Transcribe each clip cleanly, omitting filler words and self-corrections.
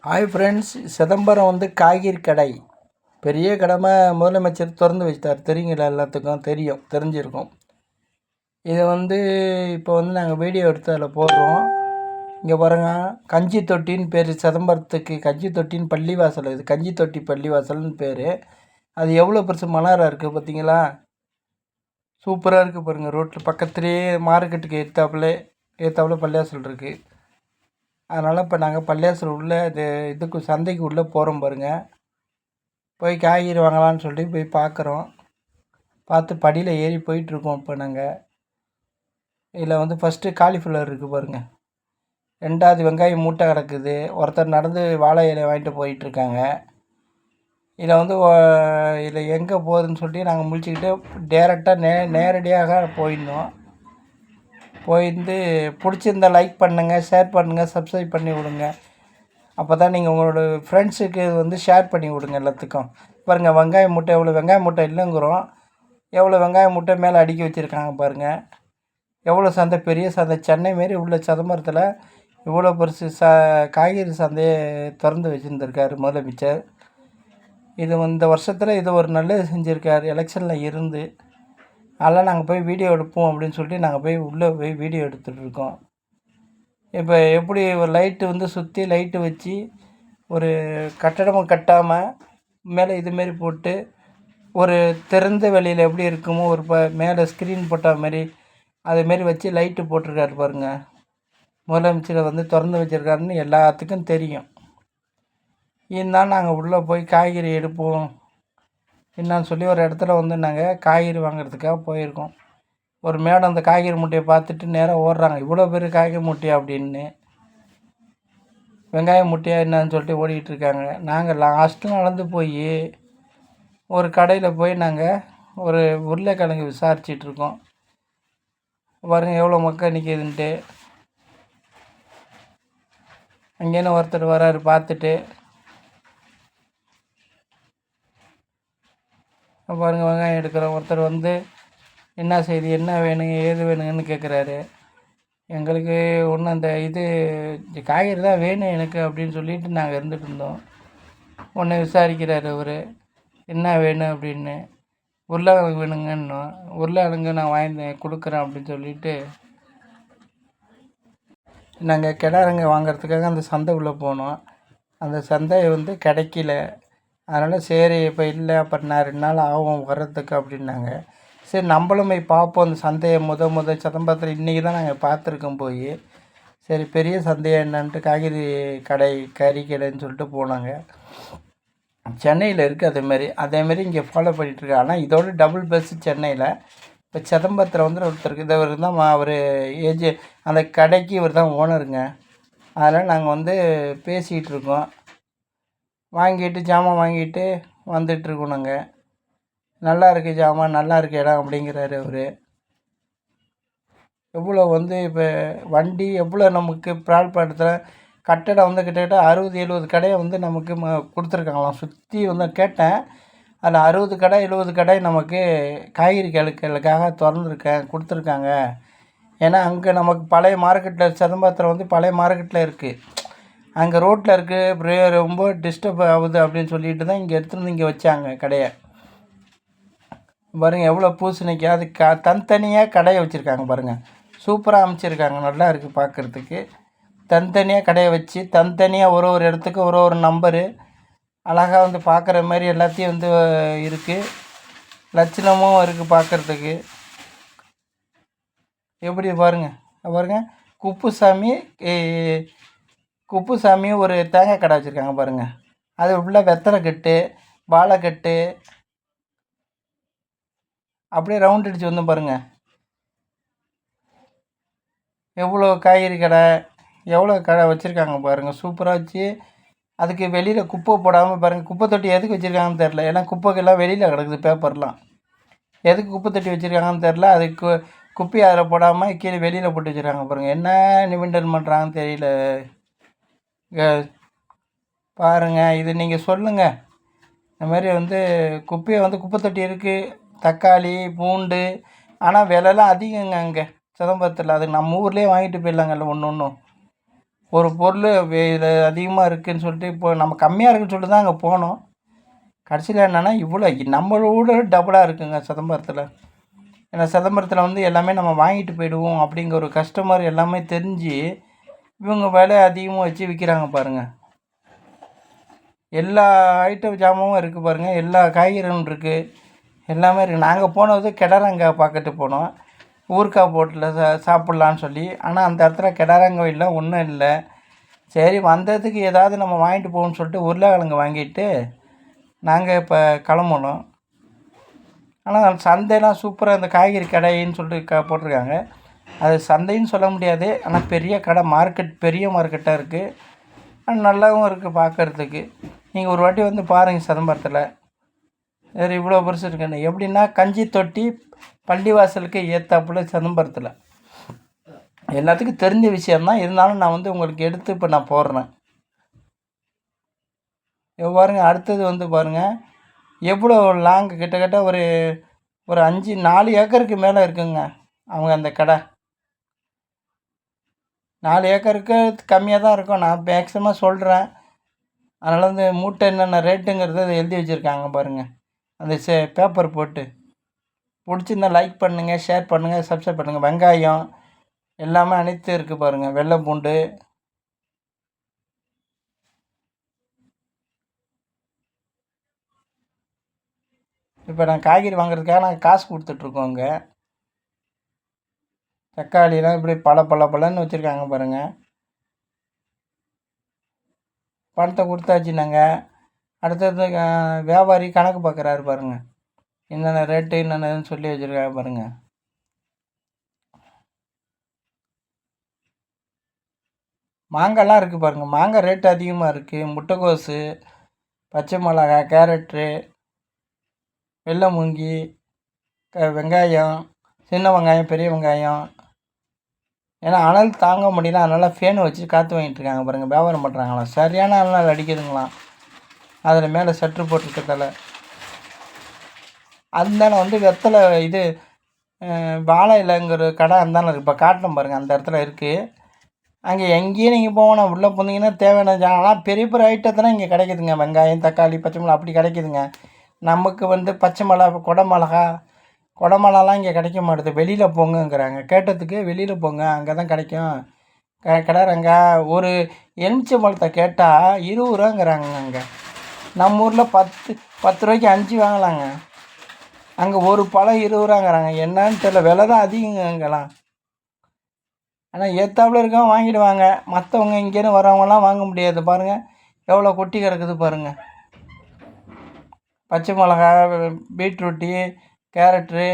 Hi friends, Chidambaram வந்து காய்கறி கடை பெரிய கடமை முதலமைச்சர் திறந்து வச்சிட்டார். தெரியுங்களா? எல்லாத்துக்கும் தெரிஞ்சிருக்கும். இதை வந்து இப்போ வந்து நாங்கள் வீடியோ எடுத்து அதில் போடுறோம். இங்கே பாருங்கள், கஞ்சி தொட்டின்னு பேர். சிதம்பரத்துக்கு கஞ்சி தொட்டின்னு பள்ளிவாசல், இது கஞ்சி தொட்டி பள்ளிவாசல்னு பேர். அது எவ்வளோ பெருசு மலராக இருக்குது பார்த்தீங்களா? சூப்பராக இருக்குது பாருங்கள். ரோட்டில் பக்கத்துலேயே மார்க்கெட்டுக்கு ஏற்றாப்புல பள்ளிவாசல் இருக்குது. அதனால் இப்போ நாங்கள் பள்ளியாசல் உள்ளே இதுக்கு சந்தைக்கு உள்ளே போகிறோம் பாருங்கள். போய் காய்கறி வாங்கலான்னு சொல்லிட்டு போய் பார்க்குறோம். பார்த்து படியில் ஏறி போயிட்டுருக்கோம். இப்போ நாங்கள் இதில் வந்து ஃபஸ்ட்டு காலிஃப்ளவர் இருக்குது பாருங்கள். 2வது வெங்காயம் மூட்டை கிடக்குது. ஒருத்தர் நடந்து வாழை இலை வாங்கிட்டு போயிட்டுருக்காங்க. இதில் வந்து இதில் எங்கே போகுதுன்னு சொல்லிட்டு நாங்கள் முழிச்சுக்கிட்டு டேரெக்டாக நேரடியாக போயிருந்தோம். போயிருந்து பிடிச்சிருந்தா லைக் பண்ணுங்கள், ஷேர் பண்ணுங்கள், சப்ஸ்கிரைப் பண்ணி விடுங்க. அப்போ தான் நீங்கள் உங்களோட ஃப்ரெண்ட்ஸுக்கு வந்து ஷேர் பண்ணி விடுங்க எல்லாத்துக்கும். பாருங்கள், வெங்காய மூட்டை எவ்வளோ வெங்காய மூட்டை இல்லைங்கிறோம், எவ்வளோ வெங்காய மூட்டை மேலே அடுக்கி வச்சுருக்காங்க பாருங்கள். எவ்வளோ சந்தை, பெரிய சந்தை. சென்னை மாரி உள்ள சிதம்பரத்தில் இவ்வளோ பெருசு காய்கறி சந்தையை திறந்து வச்சுருந்துருக்காரு முதலமைச்சர். இது இந்த வருஷத்தில் இது ஒரு நல்லது செஞ்சுருக்கார். எலெக்ஷனில் இருந்து அதெல்லாம் நாங்கள் போய் வீடியோ எடுப்போம் அப்படின்னு சொல்லிட்டு நாங்கள் போய் உள்ளே போய் வீடியோ எடுத்துகிட்ருக்கோம். இப்போ எப்படி ஒரு லைட்டு வந்து சுற்றி லைட்டு வச்சு ஒரு கட்டடமும் கட்டாமல் மேலே இதுமாரி போட்டு ஒரு திறந்த வெளியில் எப்படி இருக்குமோ ஒரு மேலே ஸ்க்ரீன் போட்ட மாதிரி அதுமாரி வச்சு லைட்டு போட்டிருக்காரு பாருங்கள். முதலமைச்சரை வந்து திறந்து வச்சுருக்காருன்னு எல்லாத்துக்கும் தெரியும். இருந்தாலும் நாங்கள் உள்ளே போய் காய்கறி எடுப்போம் என்னான்னு சொல்லி ஒரு இடத்துல வந்து நாங்கள் காய்கறி வாங்குறதுக்காக போயிருக்கோம். ஒரு மேடம் அந்த காய்கறி மூட்டையை பார்த்துட்டு நேராக ஓடுறாங்க. இவ்வளோ பெரிய காய்கறி மூட்டையா அப்படின்னு, வெங்காயம் மூட்டையா என்னன்னு சொல்லிட்டு ஓடிக்கிட்டு இருக்காங்க. நாங்கள் லாஸ்ட்டில் நடந்து போய் ஒரு கடையில் போய் நாங்கள் ஒரு உருளைக்கிழங்கு விசாரிச்சிட்ருக்கோம். பாருங்கள் எவ்வளோ மக்கள் நிற்கிதுன்ட்டு. அங்கேன்னு ஒருத்தர் வராரு. பார்த்துட்டு பாருங்கள் வெங்காயம் எடுக்கிறோம். ஒருத்தர் வந்து என்ன செய்தி, என்ன வேணுங்க, ஏது வேணுங்கன்னு கேட்குறாரு. எங்களுக்கு ஒன்றும் அந்த காய்கறி தான் வேணும் எனக்கு அப்படின்னு சொல்லிட்டு நாங்கள் இருந்துகிட்டு இருந்தோம். ஒன்று விசாரிக்கிறார் அவர், என்ன வேணும் அப்படின்னு. உருளைக்கிழங்கு வேணுங்கன்னோம். உருளைக்கிழங்கு நான் வாங்கி கொடுக்குறேன் அப்படின்னு சொல்லிட்டு நாங்கள் கிடாரங்க வாங்கிறதுக்காக அந்த சந்தை உள்ளே போனோம். அந்த சந்தை வந்து கிடைக்கல. அதனால் சரி இப்போ இல்லை, அப்புறம் நான் 2 நாள் ஆகும் வர்றதுக்கு அப்படின்னாங்க. சரி நம்மளும் போய் பார்ப்போம் அந்த சந்தையை. சிதம்பரத்தில் இன்றைக்கி தான் நாங்கள் பார்த்துருக்கோம் போய். சரி பெரிய சந்தையாக என்னான்ட்டு காய்கறி கடை, கறி கடைன்னு சொல்லிட்டு போனாங்க. சென்னையில் இருக்குது அதேமாரி இங்கே ஃபாலோ பண்ணிகிட்ருக்கு. ஆனால் இதோட டபுள் பெஸ்ட்டு சென்னையில். இப்போ சிதம்பரத்தில் வந்து ஒருத்தருக்கு இவர் தான் அவர் அந்த கடைக்கு இவர் தான் ஓனருங்க. அதனால் நாங்கள் வந்து பேசிகிட்டு இருக்கோம். ஜாமான் வாங்கிட்டு வந்துட்டுருக்கோம் நாங்கள். நல்லா இருக்குது ஜாமான், நல்லா இருக்குது இடம் அப்படிங்கிறாரு அவர். எவ்வளோ வந்து இப்போ வண்டி எவ்வளோ நமக்கு ப்ராட்படுத்துகிற கட்டடம் வந்து கிட்டத்தட்ட 60-70 கடையை வந்து நமக்கு கொடுத்துருக்காங்களாம். சுற்றி வந்து கேட்டேன். அதில் 60 கடை 70 கடை நமக்கு காய்கறி கிழக்காக கொடுத்துருக்காங்க. ஏன்னா அங்கே நமக்கு பழைய மார்க்கெட்டில் சிதம்பரத்தில் வந்து பழைய மார்க்கெட்டில் இருக்குது. அங்கே ரோட்டில் இருக்குது, ரொம்ப டிஸ்டர்ப் ஆகுது அப்படின்னு சொல்லிட்டு தான் இங்கே எடுத்துகிட்டு வந்து இங்கே வச்சாங்க கடையை. பாருங்கள் எவ்வளோ பூசணிக்காய், அது தனித்தனியாக கடையை வச்சுருக்காங்க பாருங்கள். சூப்பராக அமைச்சிருக்காங்க, நல்லா இருக்குது பார்க்குறதுக்கு. தனித்தனியாக கடையை வச்சு தனித்தனியாக ஒரு இடத்துக்கு ஒரு நம்பரு அழகாக வந்து பார்க்குற மாதிரி எல்லாத்தையும் வந்து இருக்குது. லட்சணமும் இருக்குது பார்க்குறதுக்கு. எப்படி பாருங்கள் குப்புசாமி ஒரு தேங்காய் கடை வச்சுருக்காங்க பாருங்கள். அது உள்ள வெத்தலை கட்டு, வாழைக்கட்டு அப்படியே ரவுண்ட் அடித்து வந்து பாருங்கள். எவ்வளோ காய்கறி கடை, எவ்வளோ கடை வச்சுருக்காங்க பாருங்கள். சூப்பராக வச்சு அதுக்கு வெளியில் குப்பை போடாமல் பாருங்கள். குப்பை தொட்டி எதுக்கு வச்சுருக்காங்கன்னு தெரில. ஏன்னா குப்பைக்கெல்லாம் வெளியில் கிடக்குது, பேப்பர்லாம். எதுக்கு குப்பை தொட்டி வச்சுருக்காங்கன்னு தெரில. அதுக்கு குப்பையை அதில் போடாமல் கீழே வெளியில் போட்டு வச்சுருக்காங்க பாருங்கள். என்ன நிமிண்டல் பண்ணுறாங்கன்னு தெரியல. பாருங்கள், இது நீங்கள் சொல்லுங்கள். இந்த மாதிரி வந்து குப்பையை வந்து குப்பை தொட்டி இருக்குது, தக்காளி, பூண்டு. ஆனால் விலைலாம் அதிகங்க அங்கே சிதம்பரத்தில். அது நம்ம ஊர்லேயே வாங்கிட்டு போயிடலாங்கல்ல ஒன்று. ஒரு பொருள் இது அதிகமாக இருக்குதுன்னு சொல்லிட்டு இப்போ நம்ம கம்மியாக இருக்குன்னு சொல்லிட்டு தான் அங்கே போனோம். கடைசியில் என்னென்னா இவ்வளோ நம்மளோட டபுளாக இருக்குங்க சிதம்பரத்தில். ஏன்னா சிதம்பரத்தில் வந்து எல்லாமே நம்ம வாங்கிட்டு போயிடுவோம் அப்படிங்கிற ஒரு கஸ்டமர் எல்லாமே தெரிஞ்சு இவங்க விலை அதிகமாக வச்சு விற்கிறாங்க பாருங்கள். எல்லா ஐட்டம் ஜாமாவும் இருக்குது பாருங்கள், எல்லா காய்கறிகளும் இருக்குது, எல்லாமே இருக்குது. நாங்கள் போனது கெடாரங்காய் பார்க்கட்டு போனோம், ஊறுகாய் போட்டில் சாப்பிட்லான்னு சொல்லி. ஆனால் அந்த இடத்துல கெடாரங்காய் இல்லை, ஒன்றும் இல்லை. சரி வந்ததுக்கு ஏதாவது நம்ம வாங்கிட்டு போகணும்னு சொல்லிட்டு உருளைக்கிழங்கு வாங்கிட்டு நாங்கள் இப்போ கிளம்பணும். ஆனால் சந்தைலாம் சூப்பராக, இந்த காய்கறி கடைன்னு சொல்லிட்டு போட்டிருக்காங்க. அது சந்தைன்னு சொல்ல முடியாது, ஆனால் பெரிய கடை, மார்க்கெட், பெரிய மார்க்கெட்டாக இருக்குது, நல்லாவும் இருக்குது பார்க்குறதுக்கு. நீங்கள் ஒரு வாட்டி வந்து பாருங்கள் சிதம்பரத்தில். வேறு இவ்வளோ பெருசு இருக்குன்னு எப்படின்னா கஞ்சி தொட்டி பள்ளிவாசலுக்கு ஏற்றாப்புல சிதம்பரத்தில். எல்லாத்துக்கும் தெரிஞ்ச விஷயந்தான், இருந்தாலும் நான் வந்து உங்களுக்கு எடுத்து இப்போ நான் போடுறேன். பாருங்கள், அடுத்தது வந்து பாருங்கள் எவ்வளோ லாங்கு, கிட்டத்தட்ட ஒரு 4 ஏக்கருக்கு மேலே இருக்குங்க அவங்க அந்த கடை. 4 ஏக்கருக்கு கம்மியாக தான் இருக்கும், நான் மேக்ஸிமம் சொல்கிறேன். அதனால் வந்து மூட்டை என்னென்ன ரேட்டுங்கிறத அதை எழுதி வச்சுருக்காங்க பாருங்கள், அந்த பேப்பர் போட்டு. பிடிச்சிருந்தா லைக் பண்ணுங்கள், ஷேர் பண்ணுங்கள், சப்ஸ்கிரைப் பண்ணுங்கள். வெங்காயம் எல்லாமே அனைத்து இருக்குது பாருங்கள், வெள்ளை பூண்டு. இப்போ நான் காய்கறி வாங்குறதுக்காக நாங்கள் காசு கொடுத்துட்ருக்கோங்க. தக்காளிலாம் இப்படி பழன்னு வச்சுருக்காங்க பாருங்கள். பணத்தை கொடுத்தாச்சு நாங்கள். அடுத்தது வியாபாரி கணக்கு பார்க்குறாரு பாருங்கள், என்னென்ன ரேட்டு என்னென்னு சொல்லி வச்சுருக்காங்க பாருங்கள். மாங்காய்லாம் இருக்குது பாருங்கள், மாங்காய் ரேட்டு அதிகமாக இருக்குது. முட்டைக்கோசு, பச்சை மிளகாய், கேரட்டு, வெள்ளை மூங்கி, வெங்காயம், சின்ன வெங்காயம், பெரிய வெங்காயம். ஏன்னா அனல் தாங்க முடியல, அதனால் ஃபேன் வச்சு காற்று வாங்கிட்டு இருக்காங்க பாருங்கள், வியாபாரம் பண்ணுறாங்களாம். சரியான அனல் அடிக்குதுங்களாம், அதில் மேலே சற்று போட்டிருக்கதால. அதனால வந்து வெத்தலை இது வாழை இலைங்கிற கடை அந்தான இருக்குது, இப்போ காட்டணும் பாருங்கள், அந்த இடத்துல இருக்குது. அங்கே எங்கேயும் நீங்கள் போகணும், உள்ளே போனீங்கன்னா தேவையான ஆனால் பெரிய பெரிய ஐட்டத்தெல்லாம் இங்கே கிடைக்குதுங்க. வெங்காயம், தக்காளி, பச்சை மிளகா அப்படி கிடைக்குதுங்க. நமக்கு வந்து பச்சை மிளகா, குடமிளகாலாம் இங்கே கிடைக்க மாட்டுது, வெளியில் போங்கங்கிறாங்க. கேட்டதுக்கு வெளியில் போங்க, அங்கே தான் கிடைக்கும். கிடாரங்க ஒரு எலுமிச்சை பழத்தை கேட்டால் 20 ரூபாங்கிறாங்க. அங்கே நம்ம ஊரில் 10 ரூபாய்க்கு 5 வாங்கலாங்க, அங்கே ஒரு பழம் 20 ரூபாங்கிறாங்க. என்னன்னு தெரியல, விலை தான் அதிகங்க அங்கெல்லாம். ஆனால் ஏற்றாப்புல இருக்கவங்க வாங்கிடுவாங்க, மற்றவங்க இங்கேருந்து வரவங்கலாம் வாங்க முடியாது. பாருங்கள் எவ்வளோ கொட்டி கிடக்குது பாருங்கள். பச்சை மிளகா, பீட்ரூட்டி, கேரட்டு,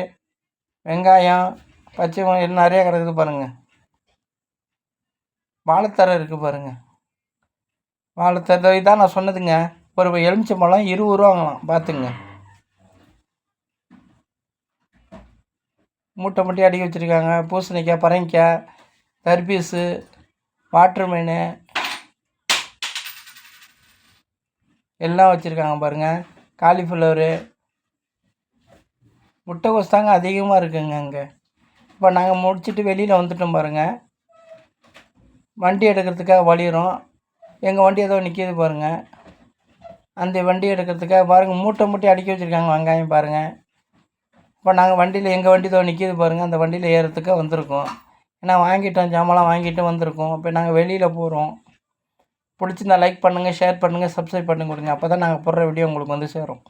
வெங்காயம், பச்சை மிளகாய் நிறையா கிடக்குது பாருங்கள். வாழைத்தரை இருக்குது பாருங்கள், வாழைத்தரை இதான் நான் சொன்னதுங்க. ஒரு எலுமிச்சை பழம் 20 ரூபாங்களாம், பார்த்துங்க. மூட்டை மூட்டையாக அடிக்க வச்சுருக்காங்க. பூசணிக்காய், பரங்கிக்காய், தர்பீஸு, வாட்டர் மீன் எல்லாம் வச்சுருக்காங்க பாருங்கள். காலிஃப்ளவரு, முட்டைக்கோஸ் தாங்க அதிகமாக இருக்குங்க அங்கே. இப்போ நாங்கள் முடிச்சுட்டு வெளியில் வந்துட்டோம் பாருங்கள். வண்டி எடுக்கிறதுக்காக வழிகிறோம், எங்கள் வண்டி ஏதோ நிற்கிது பாருங்கள். அந்த வண்டி எடுக்கிறதுக்காக பாருங்கள், மூட்டை அடுக்கி வச்சுருக்காங்க வெங்காயம் பாருங்கள். இப்போ நாங்கள் வண்டியில், எங்கள் வண்டி ஏதோ நிற்கிது பாருங்கள், அந்த வண்டியில் ஏறுறதுக்காக வந்திருக்கோம். ஏன்னா வாங்கிட்டோம், ஜாமான்லாம் வாங்கிட்டு வந்திருக்கோம். இப்போ நாங்கள் வெளியில் போகிறோம். பிடிச்சிருந்தா லைக் பண்ணுங்கள், ஷேர் பண்ணுங்கள், சப்ஸ்கிரைப் பண்ணி கொடுங்க. அப்போ தான் நாங்கள் போடுற வீடியோ உங்களுக்கு வந்து சேரும்.